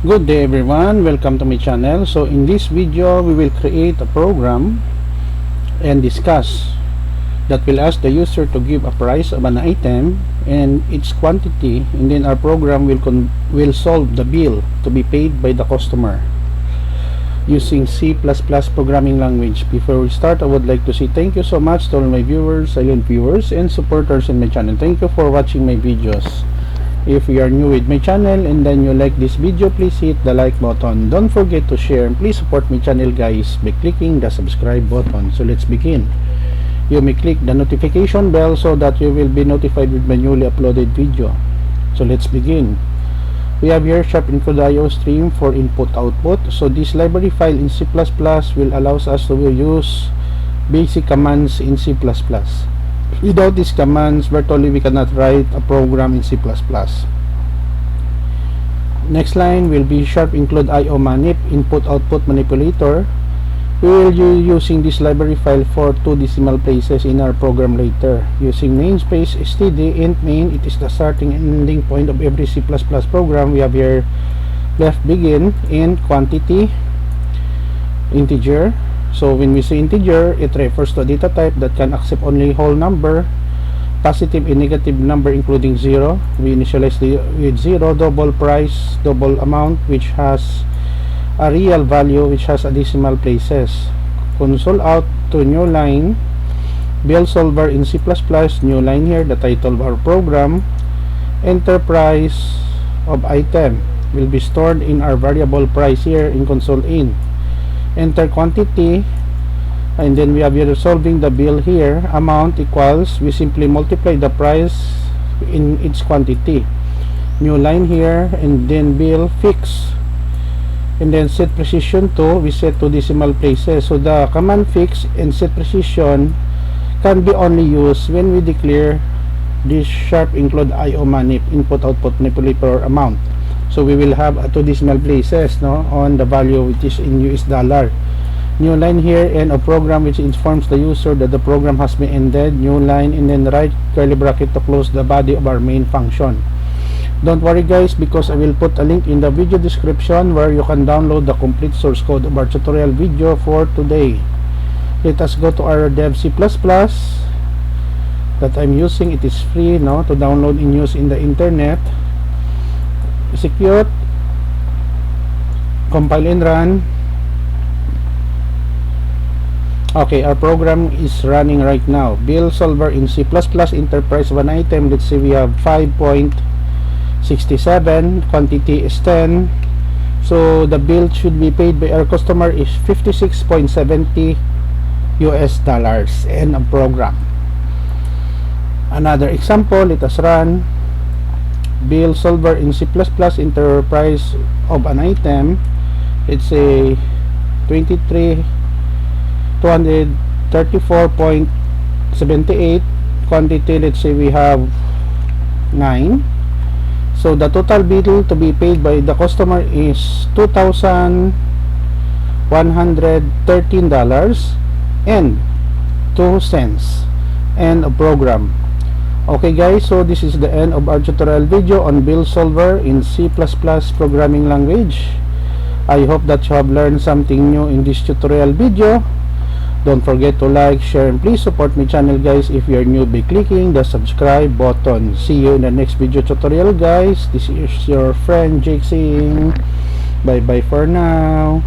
Good day everyone, welcome to my channel. So in this video we will create a program and discuss that will ask the user to give a price of an item and its quantity, and then our program will solve the bill to be paid by the customer using C++ programming language. Before we start, I would like to say thank you so much to all my viewers, silent viewers, and supporters in my channel. Thank you for watching my videos. If you are new with my channel and then you like this video, please hit the like button. Don't forget to share, and please support my channel guys by clicking the subscribe button. So let's begin. You may click the notification bell so that you will be notified with my newly uploaded video. So let's begin. We have here sharp include.io stream for input output. So this library file in C++ will allow us to use basic commands in C++. Without these commands, virtually we cannot write a program in C++. Next line will be sharp include.io manip input output manipulator. We will be using this library file for 2 decimal places in our program later. Using namespace std int main, it is the starting and ending point of every C++ program. We have here left begin int quantity integer. So when we say integer, it refers to a data type that can accept only whole number, positive and negative number including 0. We initialize with 0, double price, double amount, which has a real value, which has a decimal places. Console out to new line, bill solver in C++, new line here, the title of our program. Enter price of item will be stored in our variable price here in console in. Enter quantity, and then we have here solving the bill here. Amount equals, we simply multiply the price in its quantity. New line here, and then bill fix, and then set precision to, we set to decimal places. So the command fix and set precision can be only used when we declare this sharp include.io manip input output manipulator amount. So we will have 2 decimal places on the value which is in US dollar. New line here, and a program which informs the user that the program has been ended. New line, and then right curly bracket to close the body of our main function. Don't worry guys, because I will put a link in the video description where you can download the complete source code of our tutorial video for today. Let us go to our dev C++ that I'm using. It is free to download and use in the internet. Execute, compile and run. Okay, our program is running right now. Bill solver in C++, enterprise of an item. Let's say we have 5.67, quantity is 10. So the bill should be paid by our customer is 56.70 US dollars and a program. Another example, let us run. Bill solver in C++, enterprise of an item. Let's say 234.78, quantity, let's say we have 9. So the total bill to be paid by the customer is $2,113.02 and a program. Okay guys, so this is the end of our tutorial video on bill solver in C++ programming language. I hope that you have learned something new in this tutorial video. Don't forget to like, share, and please support my channel guys if you are new by clicking the subscribe button. See you in the next video tutorial guys. This is your friend Jake saying bye bye for now.